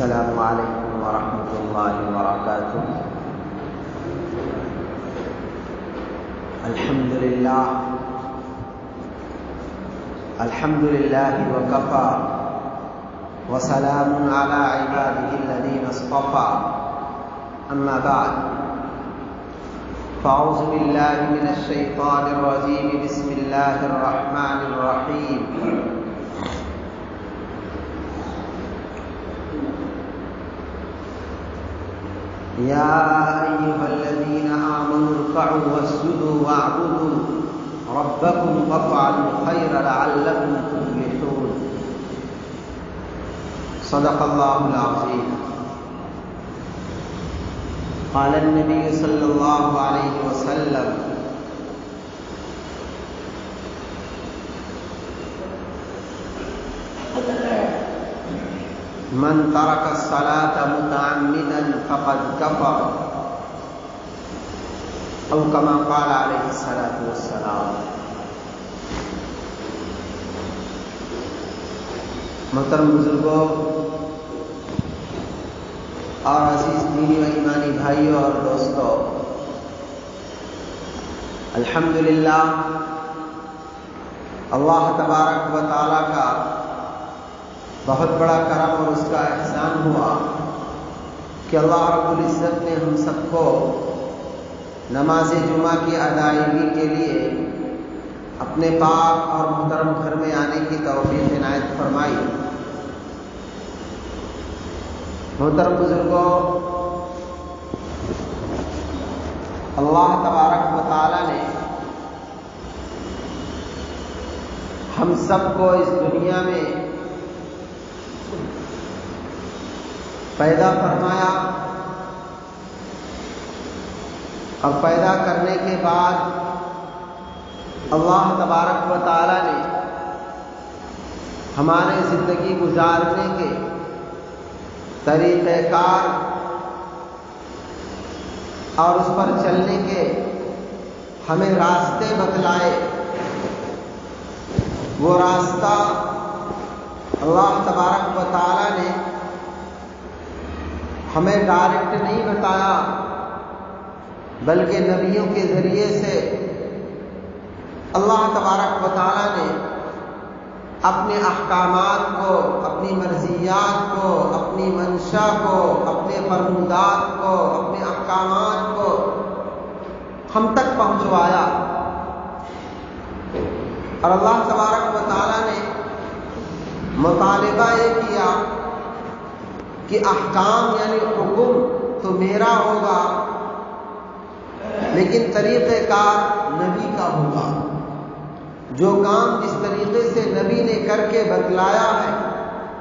السلام علیکم ورحمۃ اللہ وبرکاتہ۔ الحمد للہ وکفی وسلام علی عبادہ الذین اصطفی، اما بعد فاعوذ باللہ من الشیطان الرجیم، بسم اللہ الرحمن الرحیم۔ یا ایھا الذین آمنوا ارکعوا واسجدوا واعبدوا ربکم وافعلوا الخیر لعلکم تفلحون۔ صدق اللہ العظیم۔ قال النبی صلی اللہ علیہ وسلم: من ترک الصلاة متعمدا فقد کفر، او کما قال علیہ الصلاۃ والسلام۔ محترم بزرگوں اور عزیز دینی و ایمانی بھائیوں اور دوستوں، الحمدللہ اللہ تبارک و تعالی کا بہت بڑا کرم اور اس کا احسان ہوا کہ اللہ رب العزت نے ہم سب کو نماز جمعہ کی ادائیگی کے لیے اپنے پاک اور محترم گھر میں آنے کی توفیق عنایت فرمائی۔ محترم بزرگوں، اللہ تبارک و تعالی نے ہم سب کو اس دنیا میں پیدا فرمایا، اور پیدا کرنے کے بعد اللہ تبارک و تعالی نے ہمارے زندگی گزارنے کے طریقہ کار اور اس پر چلنے کے ہمیں راستے بتلائے۔ وہ راستہ اللہ تبارک و تعالی نے ہمیں ڈائریکٹ نہیں بتایا، بلکہ نبیوں کے ذریعے سے اللہ تبارک و تعالی نے اپنے احکامات کو، اپنی مرضیات کو، اپنی منشا کو، اپنے فرمودات کو، اپنے احکامات کو ہم تک پہنچوایا۔ اور اللہ تبارک و تعالی نے مطالبہ یہ کیا کہ احکام یعنی حکم تو میرا ہوگا، لیکن طریقہ کار نبی کا ہوگا۔ جو کام جس طریقے سے نبی نے کر کے بتلایا ہے،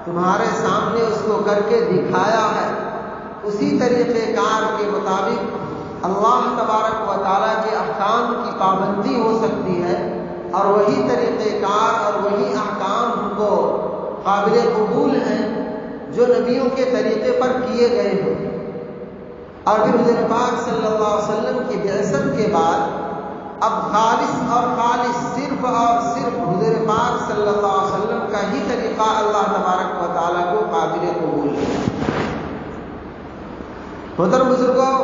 تمہارے سامنے اس کو کر کے دکھایا ہے، اسی طریقہ کار کے مطابق اللہ تبارک و تعالیٰ کے احکام کی پابندی ہو سکتی ہے، اور وہی طریقہ کار اور وہی احکام ہم کو قابل قبول ہیں جو نبیوں کے طریقے پر کیے گئے ہوں۔ اور پھر حضور پاک صلی اللہ علیہ وسلم کی بعثت کے بعد اب خالص اور خالص صرف اور صرف حضور پاک صلی اللہ علیہ وسلم کا ہی طریقہ اللہ تبارک و تعالیٰ کو قابل قبول ہے۔ محترم بزرگوں،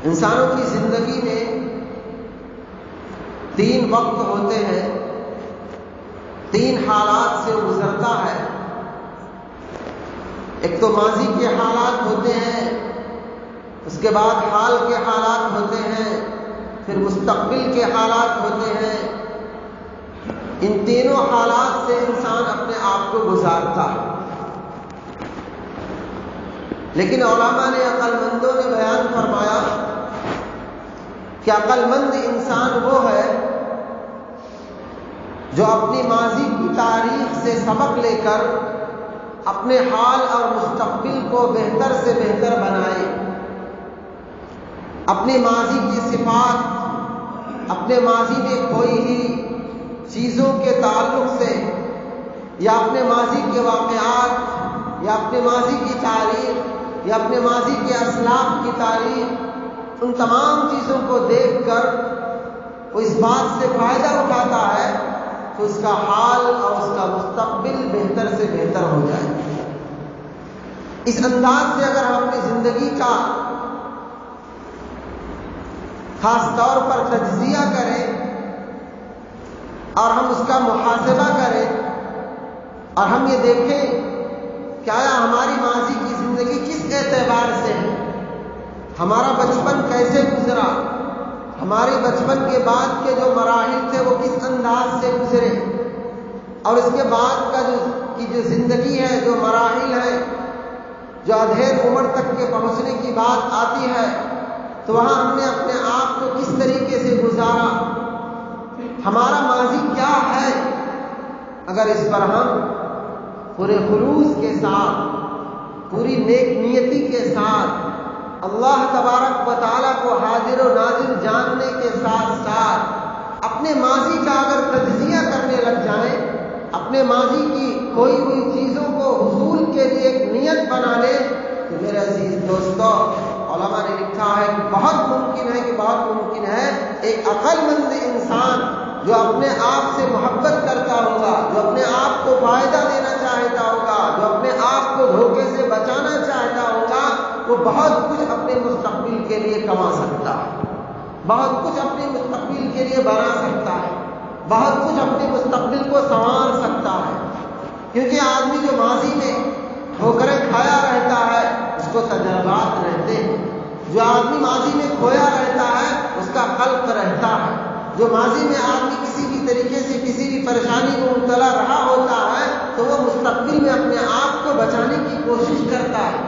انسانوں کی زندگی میں 3 وقت ہوتے ہیں، 3 حالات سے گزرتا ہے۔ ایک تو ماضی کے حالات ہوتے ہیں، اس کے بعد حال کے حالات ہوتے ہیں، پھر مستقبل کے حالات ہوتے ہیں۔ ان تینوں حالات سے انسان اپنے آپ کو گزارتا ہے۔ لیکن علماء نے، عقل مندوں نے بیان فرمایا کہ عقل مند انسان وہ ہے جو اپنی ماضی کی تاریخ سے سبق لے کر اپنے حال اور مستقبل کو بہتر سے بہتر بنائے۔ اپنی ماضی کی صفات، اپنے ماضی میں کھوئی ہوئی چیزوں کے تعلق سے، یا اپنے ماضی کے واقعات، یا اپنے ماضی کی تاریخ، یا اپنے ماضی کے اسلاف کی تاریخ، ان تمام چیزوں کو دیکھ کر وہ اس بات سے فائدہ اٹھاتا ہے کہ اس کا حال اور اس کا مستقبل بہتر سے بہتر ہو جائے۔ اس انداز سے اگر ہم اپنی زندگی کا خاص طور پر تجزیہ کریں اور ہم اس کا محاسبہ کریں اور ہم یہ دیکھیں کہ آیا ہماری ماضی کی زندگی کس اعتبار سے ہے، ہمارا بچپن کیسے گزرا، ہمارے بچپن کے بعد کے جو مراحل تھے وہ کس انداز سے گزرے، اور اس کے بعد کا جو زندگی ہے، جو مراحل ہے، جو ادھیر عمر تک کے پہنچنے کی بات آتی ہے، تو وہاں ہم نے اپنے آپ کو کس طریقے سے گزارا، ہمارا ماضی کیا ہے۔ اگر اس پر ہم پورے خلوص کے ساتھ، پوری نیک نیتی کے ساتھ، اللہ تبارک و تعالیٰ کو حاضر و ناظر جاننے کے ساتھ ساتھ اپنے ماضی کا اگر تجزیہ کرنے لگ جائیں، اپنے ماضی کی کھوئی ہوئی چیزوں کو حصول کے لیے ایک نیت بنا لیں، تو میرے عزیز دوستو، علماء نے لکھا ہے کہ بہت ممکن ہے ایک عقل مند انسان جو اپنے آپ سے محبت کرتا ہوگا، جو اپنے آپ کو فائدہ دینا چاہتا ہوگا، جو اپنے آپ کو دھوکے سے بچانا چاہتا ہوگا، وہ بہت کچھ اپنے مستقبل کے لیے کما سکتا ہے، بہت کچھ اپنے مستقبل کے لیے بنا سکتا ہے، بہت کچھ اپنے مستقبل کو سنوار سکتا ہے، کیونکہ آدمی جو ماضی میں ٹھوکریں کھایا رہتا ہے اس کو تجربات رہتے ہیں، جو آدمی ماضی میں کھویا رہتا ہے اس کا قلب رہتا ہے، جو ماضی میں آدمی کسی بھی طریقے سے کسی بھی پریشانی میں مبتلا رہا ہوتا ہے تو وہ مستقبل میں اپنے آپ کو بچانے کی کوشش کرتا ہے۔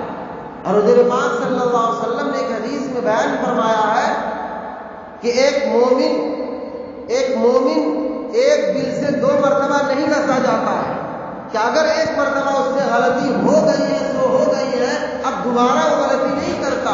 اور حضور پاک صلی اللہ علیہ وسلم نے ایک حدیث میں بیان فرمایا ہے کہ ایک مومن ایک دل سے 2 مرتبہ نہیں رسا جاتا ہے، کہ اگر ایک مرتبہ اس سے غلطی ہو گئی ہے سو ہو گئی ہے، اب دوبارہ وہ غلطی نہیں کرتا،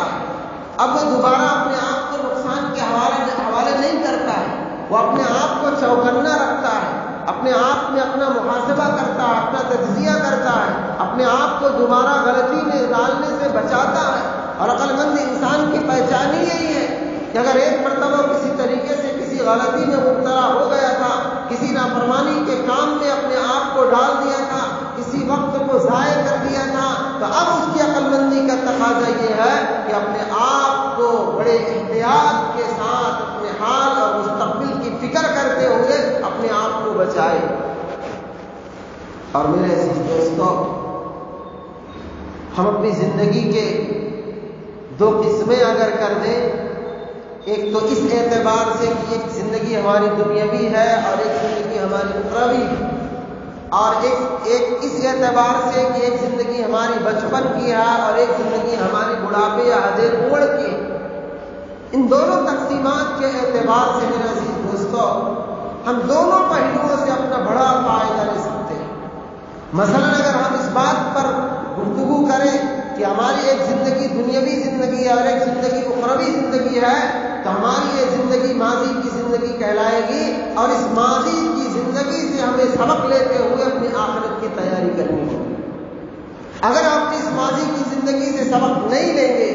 اب وہ دوبارہ اپنے آپ کو نقصان کے حوالے نہیں کرتا ہے، وہ اپنے آپ کو چوکنا رکھتا ہے، اپنے آپ میں اپنا محاسبہ کرتا ہے، اپنا تجزیہ کرتا ہے، اپنے آپ کو دوبارہ غلطی میں ڈالنے سے بچاتا ہے۔ اور عقل مند انسان کی پہچان ہی یہی ہے کہ اگر ایک مرتبہ کسی طریقے سے کسی غلطی میں مبتلا ہو گیا تھا، کسی نافرمانی کے کام میں اپنے آپ کو ڈال دیا تھا، کسی وقت کو ضائع کر دیا تھا، تو اب اس کی عقل مندی کا تقاضا یہ ہے کہ اپنے آپ کو بڑے احتیاط کے ساتھ اپنے حال اور مستقبل کی فکر کرتے ہوئے اپنے آپ کو بچائے۔ اور میرے عزیز دوستو، ہم اپنی زندگی کے 2 قسمیں اگر کر دیں، ایک تو اس اعتبار سے کہ ایک زندگی ہماری دنیاوی ہے اور ایک زندگی ہماری اخروی ہے، اور ایک اس اعتبار سے کہ ایک زندگی ہماری بچپن کی ہے اور ایک زندگی ہماری بڑھاپے یا ادھیر عمر کی ہے۔ ان دونوں تقسیمات کے اعتبار سے میرے عزیز دوستو، ہم دونوں پہلوؤں سے اپنا بڑا فائدہ لے سکتے ہیں۔ مثلا اگر ہم اس بات پر گفتگو کریں کہ ہماری ایک زندگی دنیاوی زندگی ہے اور ایک زندگی اخروی زندگی ہے، تو ہماری یہ زندگی ماضی کی زندگی کہلائے گی، اور اس ماضی کی زندگی سے ہمیں سبق لیتے ہوئے اپنی آخرت کی تیاری کرنی ہوگی۔ اگر آپ اس ماضی کی زندگی سے سبق نہیں لیں گے،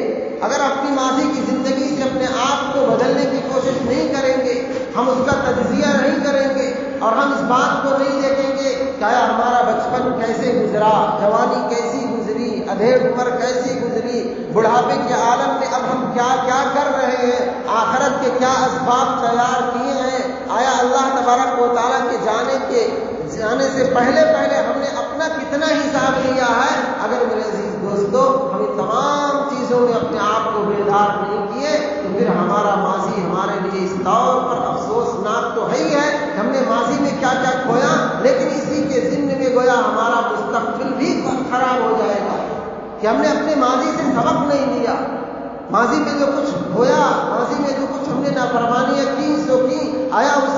اگر اپنی ماضی کی زندگی سے اپنے آپ کو بدلنے کی کوشش نہیں کریں گے، ہم اس کا تجزیہ نہیں کریں گے، اور ہم اس بات کو نہیں دیکھیں گے کہ آیا ہمارا بچپن کیسے گزرا، جوانی کیسی گزری، ادھیڑ عمر کیسی گزری، بڑھاپے کے عالم میں اب ہم کیا کیا کر رہے ہیں، آخرت کے کیا اسباب تیار کیے ہیں، آیا اللہ تبارک و تعالیٰ کے جانے سے پہلے ہم نے اپنا کتنا حساب لیا ہے۔ اگر میرے عزیز دوستو ہم ان تمام چیزوں میں اپنے آپ کو بیدار نہیں کیے تو پھر ہمارا ماضی ہمارے لیے اس طور پر افسوسناک تو ہے ہی ہے کہ ہم نے ماضی میں کیا کیا کھویا، لیکن اسی کے ضمن میں گویا ہمارا مستقبل بھی خراب ہو جائے گا کہ ہم نے اپنے ماضی سے سبق نہیں لیا، ماضی میں جو کچھ کھویا، ماضی میں جو کچھ ہم نے نافرمانیاں کی، آیا اس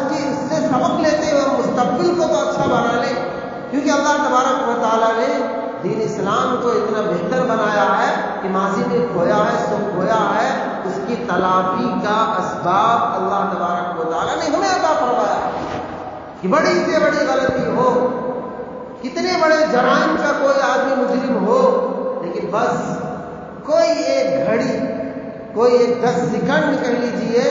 سے سبق لیتے ہوئے مستقبل کو تو اچھا بنا لیں، کیونکہ اللہ تبارک و تعالیٰ نے دین اسلام کو اتنا بہتر بنایا ہے کہ ماضی میں کھویا ہے سو کھویا ہے، اس کی تلافی کا اسباب اللہ تبارک و تعالیٰ نے ہمیں عطا فرمایا ہے کہ بڑی سے بڑی غلطی ہو، کتنے بڑے جرائم کا کوئی آدمی مجرم ہو، لیکن بس کوئی ایک گھڑی، کوئی ایک 10 سیکنڈ کہہ لیجئے،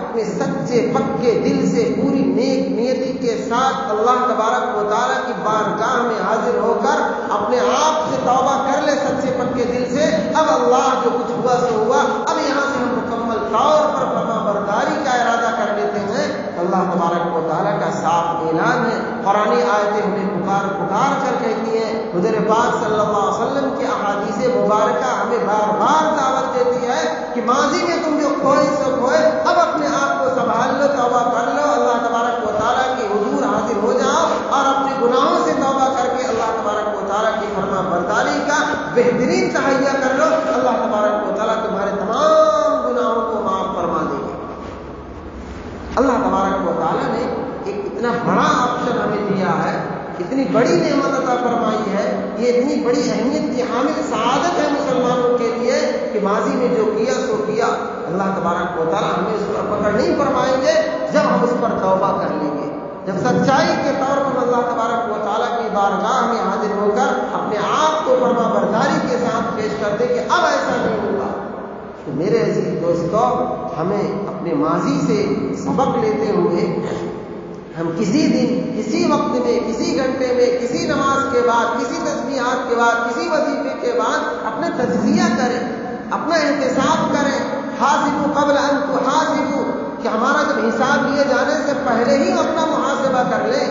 اپنے سچے پکے دل سے پوری نیک نیتی کے ساتھ اللہ تبارک و تعالیٰ کی بارگاہ میں حاضر ہو کر اپنے آپ سے توبہ کر لے سچے پکے دل سے، اب اللہ جو کچھ ہوا سو ہوا، اب یہاں سے ہم مکمل طور پر فرما برداری کا ارادہ کر لیتے ہیں، تو اللہ تبارک و تعالیٰ کا صاف اعلان ہے، قرآن آیتیں ہمیں پکار پکار کر کہتی ہیں، حضور پاک صلی اللہ علیہ وسلم کی احادیث مبارکہ ہمیں بار بار دعوت دیتی ہے کہ ماضی میں تم جو کھوئے سو کھوئے، اب اپنے آپ کو سنبھال لو، توبہ کر لو، اللہ تبارک و تعالیٰ کے حضور حاضر ہو جاؤ اور اپنے گناہوں سے توبہ کر کے اللہ تبارک و تعالیٰ کی فرما برداری کا بہترین تہیہ کر لو، اللہ تبارک و تعالیٰ تمہارے تمام گناہوں کو معاف فرما دیں گے۔ اللہ تبارک و تعالیٰ نے ایک اتنا بڑا آپشن ہمیں دیا ہے، اتنی بڑی نعمت عطا فرمائی ہے، یہ اتنی بڑی اہمیت کی حامل سعادت ہے مسلمانوں کے لیے کہ ماضی میں جو کیا سو کیا، اللہ تبارک و تعالیٰ ہمیں اس پر پکڑ نہیں فرمائیں گے جب ہم اس پر توبہ کر لیں گے، جب سچائی کے طور پر اللہ تبارک و تعالیٰ کی بارگاہ میں حاضر ہو کر اپنے آپ کو فرما برداری کے ساتھ پیش کر دیں کہ اب ایسا نہیں ہوگا۔ تو میرے عزیز دوستو، ہمیں اپنے ماضی سے سبق لیتے ہوئے ہم کسی دن، کسی وقت میں، کسی گھنٹے میں، کسی نماز کے بعد، کسی تسبیحات کے بعد، کسی وظیفے کے بعد اپنا تجزیہ کریں، اپنا احتساب کریں، حاسبوا قبل ان تحاسبوا، کہ ہمارا جب حساب لیے جانے سے پہلے ہی اپنا محاسبہ کر لیں،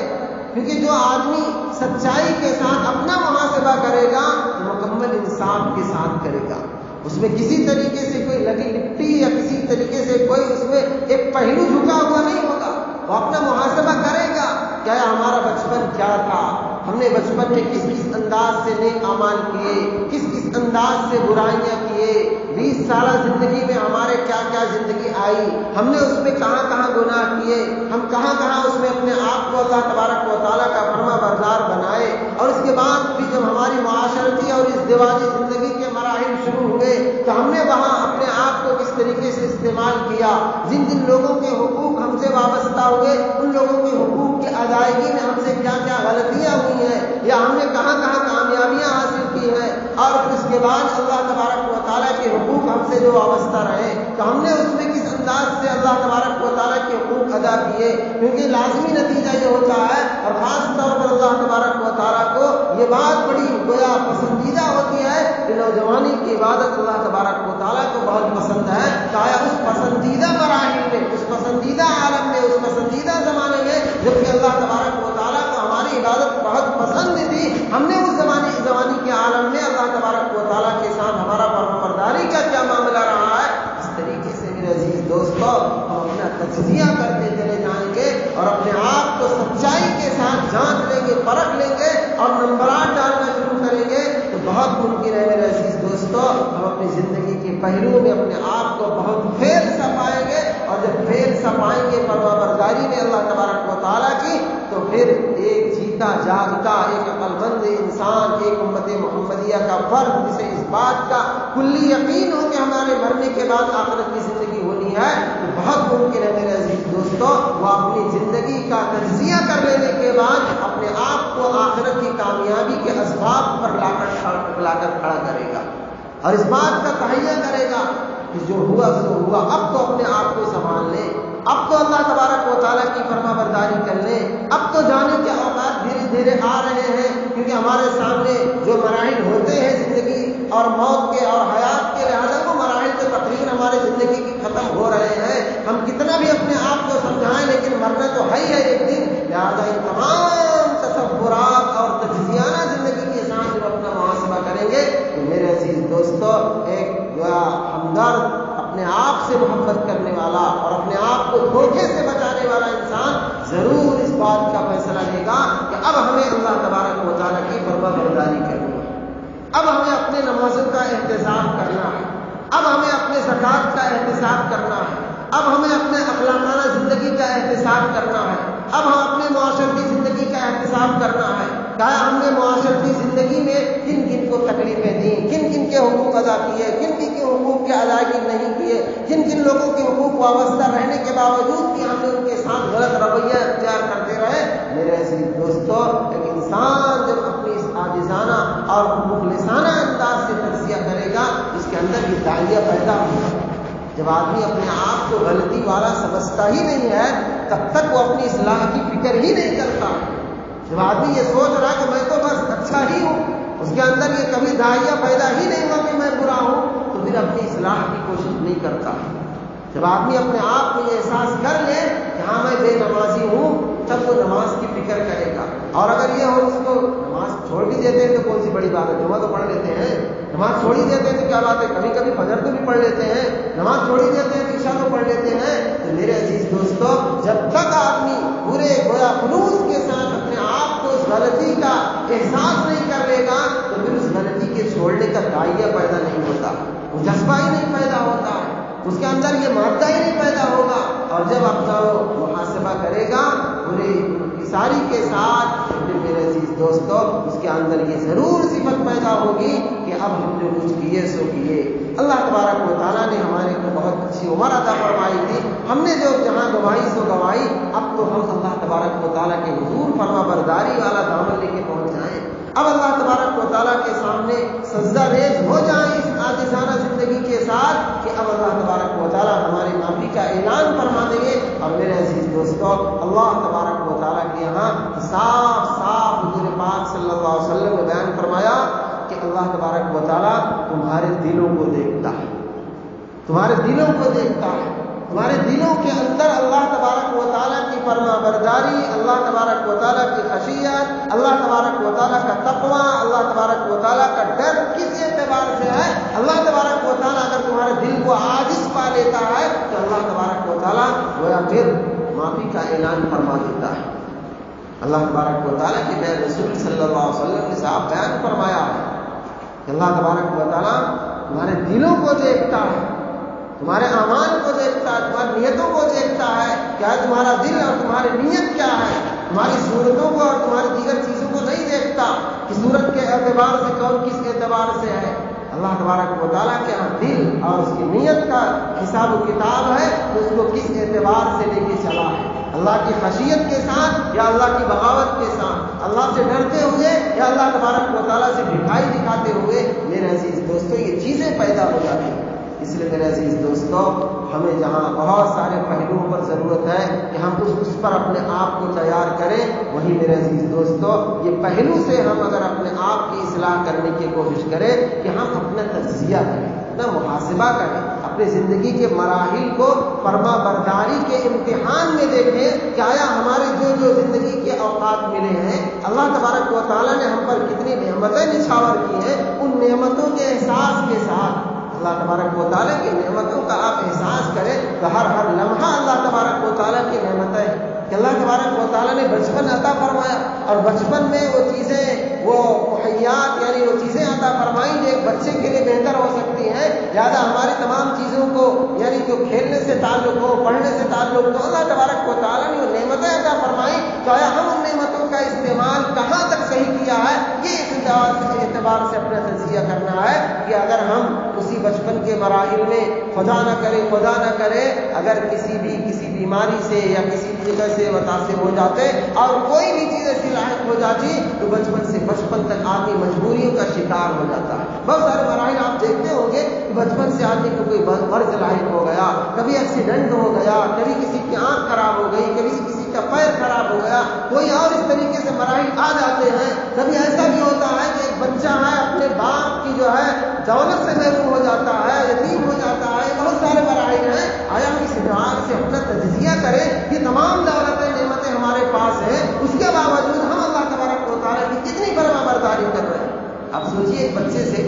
کیونکہ جو آدمی سچائی کے ساتھ اپنا محاسبہ کرے گا تو مکمل انصاف کے ساتھ کرے گا، اس میں کسی طریقے سے کوئی لگی لپٹی یا کسی طریقے سے کوئی اس میں ایک پہلو جھکا ہوا نہیں ہوگا، وہ اپنا محاسبہ کرے گا، کیا ہمارا بچپن کیا تھا، ہم نے بچپن میں کس کس انداز سے نیک اعمال کیے، کس کس انداز سے برائیاں کیے، 20 سالہ زندگی میں ہمارے کیا کیا زندگی آئی، ہم نے اس میں کہاں کہاں گناہ کیے، ہم کہاں کہاں اس میں اپنے آپ کو اللہ تبارک و تعالیٰ کا فرما بردار بنائے، اور اس کے بعد بھی جب ہماری معاشرتی اور ازدواجی زندگی کے مراحل شروع ہوئے تو ہم نے وہاں اپنے آپ کو کس طریقے سے استعمال کیا، جن جن لوگوں کے حقوق ہم سے وابستہ ہوئے ان لوگوں کے حقوق کی ادائیگی میں ہم سے کیا کیا غلطیاں ہوئی ہیں، یا ہم نے کہاں کہاں کامیابیاں حاصل کی ہیں، اور پھر اس کے بعد اللہ تبارک و تعالیٰ کے حقوق ہم سے جو وابستہ رہے تو ہم نے اس میں کس انداز سے اللہ تبارک و تعالیٰ کے حقوق ادا کیے، کیونکہ لازمی نتیجہ یہ ہوتا ہے، اور خاص طور پر اللہ تبارک و تعالیٰ کو یہ بات بڑی گویا پسندیدہ ہوتی ہے کہ نوجوانی کی عبادت اللہ تبارک و تعالیٰ کو بہت پسند ہے، چاہے اس پسندیدہ مراحل میں، اس پسندیدہ عالم میں، اس پسندیدہ زمانے میں جبکہ اللہ تبارک و تعالیٰ کو ہماری عبادت بہت پسند تھی، ہم نے اس زمانے کے عالم میں اللہ تبارک و تعالیٰ کے ساتھ ہمارا فرمانبرداری کا کیا معاملہ رہا ہے، اس طریقے سے میرے عزیز دوستو ہم اپنا تجزیہ کرتے چلے جائیں گے اور اپنے آپ کو سچائی کے ساتھ جانچ لیں گے، پرکھ لیں گے اور نمبرات ڈالنا شروع کریں گے تو بہت ممکن ہے میرے عزیز دوستو ہم اپنی زندگی کے پہلوؤں میں اپنے آپ کو بہت فیل سا پائیں گے، اور جب فیل سا پائیں گے فرما برداری میں اللہ تبارک و تعالیٰ کی، تو پھر ایک جیتا جاگتا ایک عقل مند انسان، ایک امت محمدیہ کا فرد جسے اس بات کا کلی یقین ہو کہ ہمارے مرنے کے بعد آخرت کی زندگی ہونی ہے، تو بہت ممکن ہے میرے عزیز دوستو وہ اپنی زندگی کا تجزیہ کر لینے کے بعد اپنے آپ کو آخرت کی کامیابی کے اسباب پر لا کر کھڑا کرے گا، اور اس بات کا تہیہ کرے گا کہ جو ہوا سو ہوا، اب تو اپنے آپ کو سنبھال لیں، اب تو اللہ تبارک و تعالیٰ کی فرما برداری کر لیں، اب تو جانے کے اوقات دھیرے دھیرے آ رہے ہیں، کیونکہ ہمارے سامنے جو مراحل ہوتے ہیں زندگی اور موت کے اور حیات کے، لہٰذا وہ مراحل تو تقریباً ہمارے زندگی کی ختم ہو رہے ہیں، ہم کتنا بھی اپنے آپ کو سمجھائیں لیکن مرنا تو ہے ہی ہے ایک دن، لہٰذا ان تمام تصورات اور تجزیانہ زندگی کے ساتھ جب اپنا محاسبہ کریں گے تو میرے عزیز دوستو ایک ہمدرد، اپنے آپ سے محبت کرنے والا اور اپنے آپ کو دھوکے سے بچانے والا انسان ضرور اس بات کا فیصلہ لے گا کہ اب ہمیں اللہ تبارک و تعالیٰ کی فرما برداری کرنی ہے، اب ہمیں اپنے نمازوں کا احتساب کرنا ہے، اب ہمیں اپنے زکوٰۃ کا احتساب کرنا ہے، اب ہمیں اپنے اخلاقانہ زندگی کا احتساب کرنا ہے، اب ہم اپنے معاشرتی زندگی کا احتساب کرنا ہے، کیا ہم نے معاشرتی زندگی میں کن کن کو تکلیفیں دیں، کن کن کے حقوق ادا کیے، کن کن کے حقوق کی ادائیگی نہیں کیے، کن کن لوگوں کے حقوق وابستہ رہنے کے باوجود بھی ہم نے ان کے ساتھ غلط رویہ اختیار کرتے رہے۔ میرے عزیز دوستو ایک انسان جب اپنی اس عاجزانہ اور مخلصانہ انداز سے تجزیہ کرے گا اس کے اندر یہ داعیہ پیدا ہوگا، جب آدمی اپنے آپ کو غلطی والا سمجھتا ہی نہیں ہے تب تک وہ اپنی اصلاح کی فکر ہی نہیں کرتا، جب آدمی یہ سوچ رہا کہ میں تو بس اچھا ہی ہوں، اس کے اندر یہ کبھی داعیہ پیدا ہی نہیں ہوا کہ میں برا ہوں، تو پھر اپنی اصلاح کی کوشش نہیں کرتا۔ جب آدمی اپنے آپ کو یہ احساس کر لے کہ ہاں میں بے نمازی ہوں، تب وہ نماز کی فکر کرے گا۔ اور اگر یہ ہو اس کو نماز چھوڑ بھی دیتے ہیں تو کون سی بڑی بات ہے، جمعہ تو پڑھ لیتے ہیں، نماز چھوڑ ہی دیتے ہیں تو کیا بات ہے، کبھی کبھی فجر تو بھی پڑھ لیتے ہیں، نماز چھوڑ ہی دیتے ہیں تو عشاء تو پڑھ لیتے ہیں۔ تو میرے عزیز دوستو، جب تک آدمی پورے گویا خلوص کے ساتھ اپنے آپ کو اس غلطی کا احساس نہیں کر لے گا، تو پھر اس غلطی کے چھوڑنے کا داعیہ پیدا نہیں ہوتا، وہ جذبہ ہی نہیں پیدا ہوتا ہے، اس کے اندر یہ مادہ ہی نہیں پیدا ہوگا۔ اور جب اپنا محاسبہ کرے گا پوری انکساری کے ساتھ، پھر میرے عزیز دوستو اس کے اندر یہ ضرور صفت پیدا ہوگی کہ اب ہم جو کچھ کیے سو کیے۔ اللہ تبارک و تعالیٰ نے ہمارے کو بہت اچھی عمر عطا فرمائی تھی، ہم نے جو جہاں گوائی سو گوائی، اب تو ہم اللہ تبارک و تعالیٰ کے حضور فرما برداری والا دامن لے کے پہنچ جائیں۔ اب اللہ تبارک و تعالیٰ کے سامنے سجدہ ریز ہو جائیں اس عاجزانہ زندگی کے ساتھ کہ اب اللہ تبارک و تعالیٰ ہماری معافی کا اعلان فرما دیں گے۔ اور میرے عزیز دوستو، اللہ تبارک و تعالیٰ کے یہاں صاف صاف حضور پاک صلی اللہ علیہ وسلم نے بیان فرمایا کہ اللہ تبارک و تعالیٰ تمہارے دلوں کو دیکھتا ہے، تمہارے دلوں کو دیکھتا ہے، تمہارے دلوں کے اندر اللہ تبارک و تعالیٰ کی فرما برداری، اللہ تبارک و تعالیٰ کی خشیت، اللہ تبارک و تعالیٰ کا تقویٰ، اللہ تبارک و تعالیٰ کا ڈر کس اعتبار سے ہے؟ اللہ تبارک و تعالیٰ اگر تمہارے دل کو عاجز پا لیتا ہے تو اللہ تبارک و تعالیٰ گویا پھر معافی کا اعلان فرما دیتا ہے۔ اللہ تبارک و تعالیٰ کے بے رسول صلی اللہ علیہ وسلم نے صاحب بیان فرمایا ہے کہ اللہ تبارک و تعالیٰ تمہارے دلوں کو دیکھتا ہے، تمہارے اعمال کو دیکھتا ہے، تمہاری نیتوں کو دیکھتا ہے، کیا تمہارا دل اور تمہاری نیت کیا ہے، تمہاری صورتوں کو اور تمہاری دیگر چیزوں کو نہیں دیکھتا کہ صورت کے اعتبار سے کون کس اعتبار سے ہے۔ اللہ تبارک و تعالیٰ کے ہاں دل اور اس کی نیت کا حساب و کتاب ہے تو اس کو کس اعتبار سے لے کے چلا ہے، اللہ کی خشیت کے ساتھ یا اللہ کی بغاوت کے ساتھ، اللہ سے ڈرتے ہوئے یا اللہ تبارک و تعالیٰ سے ڈھکائی دکھاتے ہوئے۔ میرے عزیز دوستو یہ چیزیں پیدا ہو جاتی ہیں، اس لیے میرے عزیز دوستو ہمیں جہاں بہت سارے پہلوؤں پر ضرورت ہے کہ ہم اس پر اپنے آپ کو تیار کریں، وہیں میرے عزیز دوستو یہ پہلو سے ہم اگر اپنے آپ کی اصلاح کرنے کی کوشش کریں کہ ہم اپنا تجزیہ کریں، اپنا محاسبہ کریں، اپنی زندگی کے مراحل کو فرما برداری کے امتحان میں دیکھیں کہ آیا ہمارے جو زندگی کے اوقات ملے ہیں اللہ تبارک و تعالیٰ نے ہم پر کتنی نعمتیں نچھاور کی ہیں، ان نعمتوں کے احساس کے ساتھ اللہ تبارک و تعالیٰ کی نعمتوں کا آپ احساس کریں تو ہر لمحہ اللہ تبارک و تعالیٰ کی نعمتیں کہ اللہ تبارک و تعالیٰ نے بچپن عطا فرمایا اور بچپن میں وہ چیزیں وہ مہیات یعنی وہ چیزیں عطا فرمائیں جو ایک بچے کے لیے بہتر ہو سکتی ہیں، لہٰذا ہماری تمام چیزوں کو یعنی جو کھیلنے سے تعلق ہو، پڑھنے سے تعلق ہو، اللہ تبارک و تعالیٰ نے وہ نعمتیں عطا فرمائیں تو آیا ہم ان نعمتوں کا استعمال کہاں تک صحیح کیا ہے، یہ اعتبار سے اپنا تجزیہ کرنا ہے کہ اگر ہم اسی بچپن کے مراحل میں خدا نہ کرے اگر کسی بیماری سے یا کسی جگہ سے متاثر ہو جاتے اور کوئی بھی چیز ایسی لاحق ہو جاتی تو بچپن تک آدمی مجبوریوں کا شکار ہو جاتا ہے۔ بہت سارے مراحل آپ دیکھتے ہوں گے کہ بچپن سے آدمی کو کوئی مرض لاحق ہو گیا، کبھی ایکسیڈنٹ ہو گیا، کبھی کسی کی آنکھ خراب ہو گئی، کبھی کسی کا پیر خراب ہو گیا، کوئی اور اس طریقے سے مراحل آ جاتے ہیں۔ کبھی ایسا بھی ہوتا ہے کہ ایک بچہ ہے اپنے باپ کی جو ہے دولت سے محروم ہو جاتا ہے، یتیم ہو جاتا ہے، بہت سارے مراحل ہیں۔ آیا ہم اس اعتبار سے اپنا تجزیہ کریں، یہ تمام دولتیں نعمتیں ہمارے پاس ہیں، اس کے باوجود ہم اللہ تبارک و تعالیٰ کی کتنی فرما برداری کر رہے ہیں۔ اب سوچیے ایک بچے سے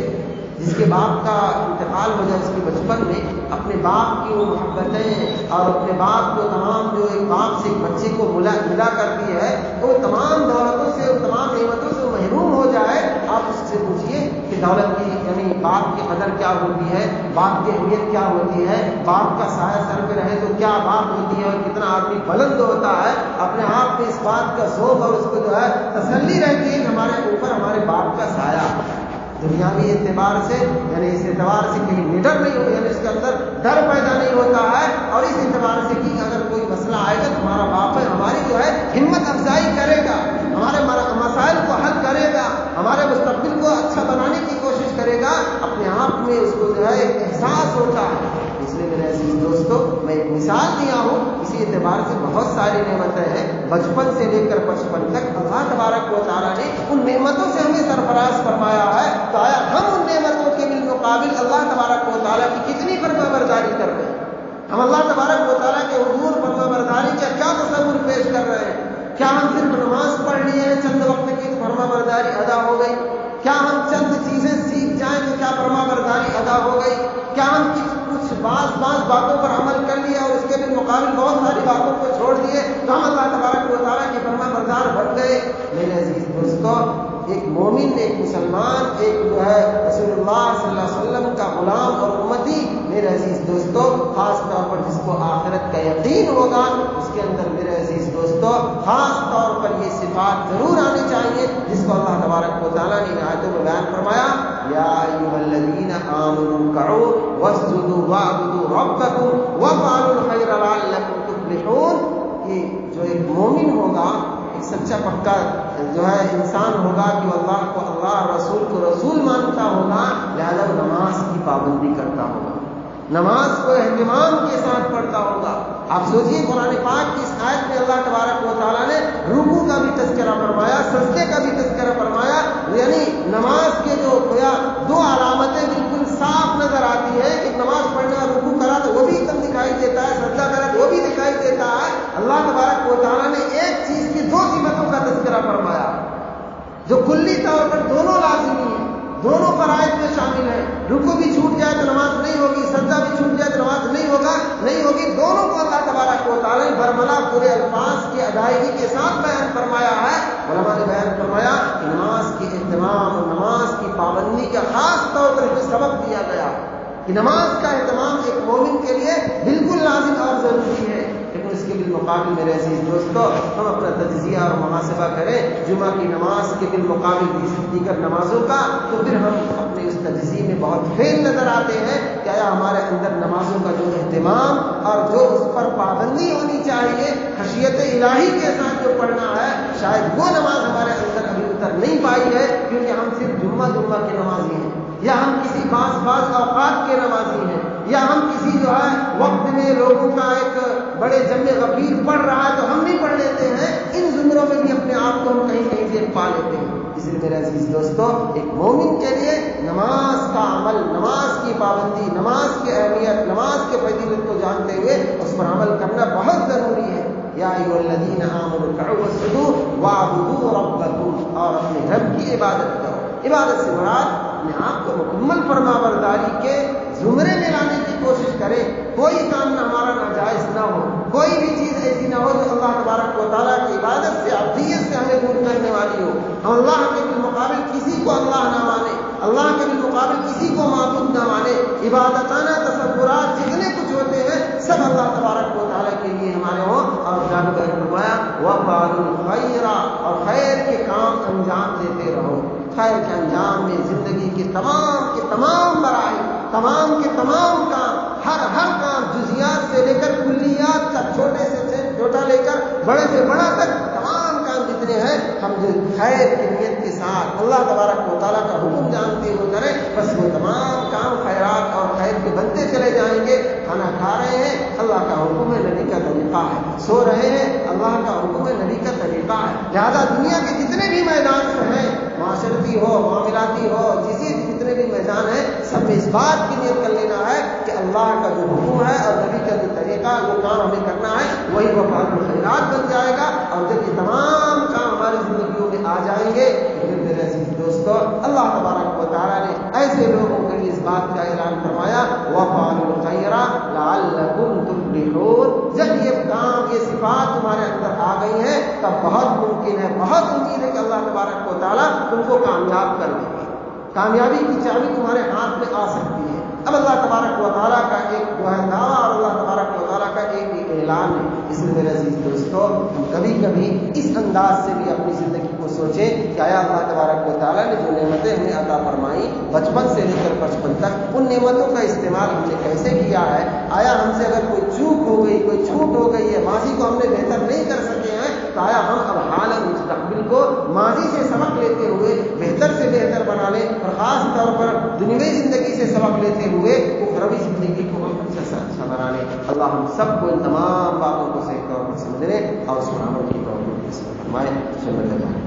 جس کے باپ کا انتقال ہو جائے اس کے بچپن میں اپنے باپ کی وہ محبتیں اور اپنے باپ کو تمام جو ایک باپ سے ایک بچے کو ملا کرتی ہے تو وہ تمام دولتوں سے اور تمام نعمتوں سے محروم ہو جائے۔ آپ اس سے پوچھیے کہ دولت کی یعنی باپ کی قدر کیا ہوتی ہے، باپ کی اہمیت کیا ہوتی ہے، باپ کا سایہ سر پہ رہے تو کیا بات ہوتی ہے اور کتنا آدمی بلند ہوتا ہے، اپنے آپ میں اس بات کا ذوق اور اس کو جو ہے تسلی رہتی ہے کہ ہمارے اوپر ہمارے باپ کا سایہ دنیاوی اعتبار سے یعنی اس اعتبار سے کہیں نڈر نہیں ہو، یعنی اس کے اندر ڈر پیدا نہیں ہوتا ہے، اور اس اعتبار سے کہ اگر کوئی مسئلہ آئے گا تو ہمارا باپ ہے، ہماری جو ہے ہمت افزائی کرے گا، ہمارے مسائل کو حل کرے گا، ہمارے مستقبل کو اچھا بنانے کی کوشش کرے گا، اپنے آپ میں اس کو جو ہے ایک احساس ہوتا ہے۔ اس لیے میرے عزیز دوستو میں ایک مثال دیا ہوں، اسی اعتبار سے بہت ساری نعمتیں ہیں بچپن سے لے کر 55 تک اللہ تبارک و تعالیٰ نے ان نعمتوں سے ہمیں سرفراز فرمایا ہے، تو آیا ہم ان نعمتوں کے بالمقابل اللہ تبارک و تعالیٰ کی کتنی فرما برداری کر رہے ہیں؟ ہم اللہ تبارک و تعالیٰ کے حضور فرما برداری کا کیا تصور پیش کر رہے ہیں؟ کیا ہم صرف نماز پڑھ لیے ہیں چند وقت کی فرما برداری ادا ہو گئی؟ کیا ہم چند چیزیں سیکھ جائیں تو کیا فرما برداری ادا ہو گئی؟ کیا ہم کچھ بعض باتوں پر عمل کر لیا اور اس کے بالمقابل بہت ساری باتوں کو چھوڑ دیے تو ہم اللہ تبارک و تعالیٰ کے فرما بردار بن گئے؟ میرے عزیز دوستو، ایک مومن، ایک مسلمان، ایک جو ہے رسول اللہ صلی اللہ علیہ وسلم کا غلام اور امتی، میرے عزیز دوستو، خاص طور پر جس کو آخرت کا یقین ہوگا، اس کے اندر میرے عزیز دوستو خاص طور پر یہ صفات ضرور آنی چاہیے جس کو اللہ تبارک و تعالیٰ نے آیتوں میں بیان فرمایا، یا ایھا الذین آمنوا ارکعوا واسجدوا واعبدوا ربکم وافعلوا الخیر لعلکم تفلحون۔ کہ جو ایک مومن ہوگا، ایک سچا پکا جو ہے انسان ہوگا کہ وہ اللہ کو اللہ، رسول کو رسول مانتا ہوگا، لہذا وہ نماز کی پابندی کرتا ہوگا، نماز کو اہتمام کے ساتھ پڑھتا ہوگا۔ آپ سوچیے قرآن پاک کی اس آیت میں اللہ تبارک و تعالیٰ نے رکوع کا بھی تذکرہ فرمایا، سجدے کا بھی تذکرہ فرمایا، یعنی نماز کے جو گویا دو علامتیں بالکل صاف نظر آتی ہے کہ نماز پڑھنا، رکوع کرا تو وہ بھی ایک دم دکھائی دیتا ہے، سجدہ کرا تو وہ بھی دکھائی دیتا ہے۔ اللہ تبارک و تعالیٰ نے ایک چیز کی دو صفتوں کا تذکرہ فرمایا جو کلی طور پر دونوں لازمی ہیں، دونوں فرائض میں شامل ہیں۔ رکوع بھی چھوٹ جائے تو نماز نہیں ہوگی، سجدہ بھی چھوٹ جائے تو نماز نہیں ہوگی، دونوں کو اللہ تبارک و تعالیٰ نے برملا پورے الفاظ کی ادائیگی کے ساتھ بیان فرمایا ہے۔ علماء نے بیان فرمایا کہ نماز کے اہتمام اور نماز کی پابندی کا خاص طور پر جو سبق دیا گیا کہ نماز کا اہتمام ایک مومن کے لیے بالکل لازم اور ضروری ہے، لیکن اس کے بالمقابل میرے عزیز دوستو ہم اپنا تجزیہ اور محاسبہ کریں جمعہ کی نماز کے بالمقابل دیگر نمازوں کا، تو پھر ہم اپنے اس تجزیے میں بہت فیل نظر آتے ہیں کہ آیا ہمارے اندر نمازوں کا جو اہتمام اور جو اس پر پابندی ہونی چاہیے، خشیت الہی کے ساتھ جو پڑھنا ہے، شاید وہ نماز ہمارے اندر ابھی اتر نہیں پائی ہے، کیونکہ ہم صرف جمعہ کے نمازی ہیں، یا ہم کسی بعض اوقات کے نمازی ہیں، یا ہم کسی جو ہے وقت میں لوگوں کا ایک بڑے جمع غفیر پڑھ رہا ہے تو ہم بھی پڑھ لیتے ہیں، ان زمروں میں بھی اپنے آپ کو ہم کہیں سے پا لیتے ہیں۔ اس لیے میرے عزیز دوستو، ایک مومن کے لیے نماز کا عمل، نماز کی پابندی، نماز کی اہمیت، نماز کے فضیلت کو جانتے ہوئے اس پر عمل کرنا بہت ضروری ہے۔ یا ایھا الذین آمنوا ارکعوا واسجدوا واعبدوا ربکم، اور اپنے رب کی عبادت کرو۔ عبادت سے مراد اپنے آپ کو مکمل فرما برداری کے زمرے میں لانے کی کوشش کریں، کوئی کام نہ ہمارا ناجائز نہ ہو، کوئی بھی چیز ایسی نہ ہو جو اللہ تبارک و تعالیٰ کی عبادت سے، عبدیت سے ہمیں دور کرنے والی ہو۔ ہم اللہ کے بالمقابل کسی کو اللہ نہ مانے، اللہ کے بالمقابل کسی کو معبود نہ مانے، عبادتانہ تصورات جتنے کچھ ہوتے ہیں سب اللہ تبارک و تعالیٰ کے لیے ہمارے ہوں۔ اور جانب فرمایا وَفَعَلُوا الْخَيْرَ، اور خیر کے کام انجام دیتے رہو۔ خیر کے انجام میں زندگی کے تمام مراحل، تمام کے تمام کام، ہر کام، جزیات سے لے کر کلیات تک، چھوٹے سے چھوٹا لے کر بڑے سے بڑا تک، تمام کام جتنے ہیں ہم جو خیر کی نیت کے ساتھ اللہ تبارک و تعالیٰ کا حکم جانتے ہوئے کریں، بس وہ تمام کام خیرات اور خیر کے بنتے چلے جائیں گے۔ کھانا کھا رہے ہیں، اللہ کا حکم ہے، نبی کا طریقہ ہے، سو رہے ہیں، اللہ کا حکم ہے، نبی کا طریقہ ہے۔ لہٰذا دنیا کے جتنے بھی میدان ہیں، معاشرتی ہو، معاملاتی ہو، جتنے بھی میدان ہیں، سب میں اس بات کی نیت کر لینا ہے کہ اللہ کا جو حکم ہے اور نبی کا جو طریقہ، جو کام ہمیں کرنا ہے وہی وفعلوا الخیرات بن جائے گا۔ اور جب یہ تمام کام ہماری زندگیوں میں آ جائیں گے تو پھر میرے عزیز دوستو اللہ تبارک و تعالیٰ نے ایسے لوگوں کے لیے اس بات کا اعلان فرمایا وَفَعَلُوا الْخَيْرَ لَعَلَّكُمْ تُفْلِحُونَ۔ جب یہ کام، یہ صفات تمہارے اندر آ گئی ہیں تب بہت ممکن ہے، بہت امید ہے کہ اللہ تبارک و تعالیٰ تم کو کامیاب کر دے گا، کامیابی کی چابی تمہارے ہاتھ میں آ سکتی ہے۔ اب اللہ تبارک و تعالیٰ کا ایک جو ہے دعویٰ اور اللہ تبارک و تعالیٰ کا ایک اعلان ہے۔ اس لیے میرے عزیز دوستو ہم کبھی کبھی اس انداز سے بھی اپنی زندگی کو سوچیں کہ آیا اللہ تبارک و تعالیٰ نے جو نعمتیں ہمیں عطا فرمائی بچپن سے لے کر 55 تک، ان نعمتوں کا استعمال ہم نے کیسے کیا ہے؟ آیا ہم سے اگر کوئی چوک ہو گئی، کوئی چھوٹ ہو گئی ہے، ماضی کو ہم نے بہتر نہیں کر سکے ہیں، تو آیا ہم اب حال اور مستقبل کو ماضی سے سبق لیتے ہوئے بہتر سے بہتر بنا لیں، اور خاص طور پر دنیوی زندگی سے سبق لیتے ہوئے اخروی زندگی کو ہم اچھا سے اچھا بنا لیں۔ اللہ ہم سب کو ان تمام باتوں کو صحیح طور پر سمجھنے اور اس پر عمل کی توفیق سمجھ